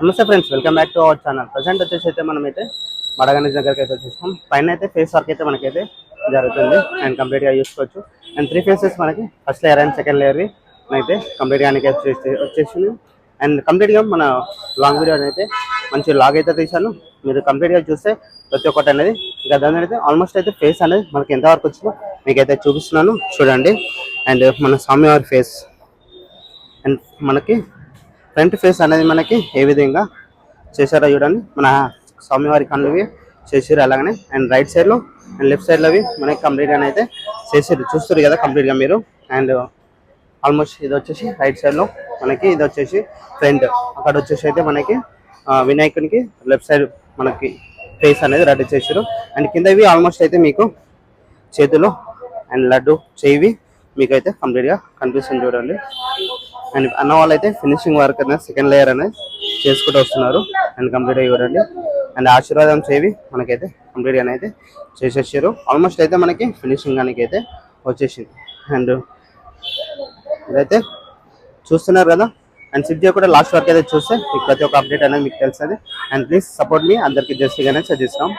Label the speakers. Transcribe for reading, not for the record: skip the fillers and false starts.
Speaker 1: నమస్తే friends, welcome back to our channel. Present వచ్చేసి అయితే మనమైతే మడగణేష్ దగ్గరికి అయితే వచ్చేసాం. పైన అయితే ఫేస్ వర్క్ అయితే మనకైతే జరుగుతుంది అండ్ కంప్లీట్గా చూసుకోవచ్చు. అండ్ 3 ఫేసెస్ మనకి ఫస్ట్ లేయర్ అండ్ సెకండ్ లేయర్వి మనైతే కంప్లీట్గా వచ్చేసింది. అండ్ కంప్లీట్గా మన లాంగ్ వీడియో అయితే మంచి లాగ్ అయితే తీశాను. మీరు కంప్లీట్గా చూస్తే ప్రతి ఒక్కటి అనేది ఇంకా దాని అయితే ఆల్మోస్ట్ అయితే ఫేస్ అనేది మనకి ఎంతవరకు వచ్చిందో మీకైతే చూపిస్తున్నాను, చూడండి. అండ్ మన స్వామివారి ఫేస్ అండ్ మనకి ఫ్రంట్ ఫేస్ అనేది మనకి ఏ విధంగా చేశారో చూడండి. మన స్వామివారి కళ్ళువి చేసారు అలాగనే. అండ్ రైట్ సైడ్లో అండ్ లెఫ్ట్ సైడ్లోవి మనకి కంప్లీట్గా అయితే చేసారు, చూస్తారు కదా కంప్లీట్గా మీరు. అండ్ ఆల్మోస్ట్ ఇది వచ్చేసి రైట్ సైడ్లో మనకి, ఇది వచ్చేసి ఫ్రంట్. అక్కడ వచ్చేసి అయితే మనకి వినాయకునికి లెఫ్ట్ సైడ్ మనకి ఫేస్ అనేది రెడీ చేసారు. అండ్ కింద ఇవి ఆల్మోస్ట్ అయితే మీకు చేతులు అండ్ లడ్డు చేవి మీకైతే కంప్లీట్గా కనిపిస్తుంది చూడండి. అండ్ అన్న వాళ్ళు అయితే ఫినిషింగ్ వర్క్ అనేది సెకండ్ లేయర్ అనేది చేసుకుంటూ వస్తున్నారు. అండ్ కంప్లీట్గా చూడండి. అండ్ ఆశీర్వాదం చేవి మనకైతే కంప్లీట్గా అయితే చేసేసారు. ఆల్మోస్ట్ అయితే మనకి ఫినిషింగ్ అనేది అయితే వచ్చేసింది. అండ్ ఇదైతే చూస్తున్నారు కదా. అండ్ సిట్ కూడా లాస్ట్ వరకు అయితే చూస్తే మీకు ప్రతి ఒక్క అప్డేట్ అనేది మీకు తెలుస్తుంది. అండ్ ప్లీజ్ సపోర్ట్ మీ, అందరికీ జస్ట్గానే సజెస్తాం.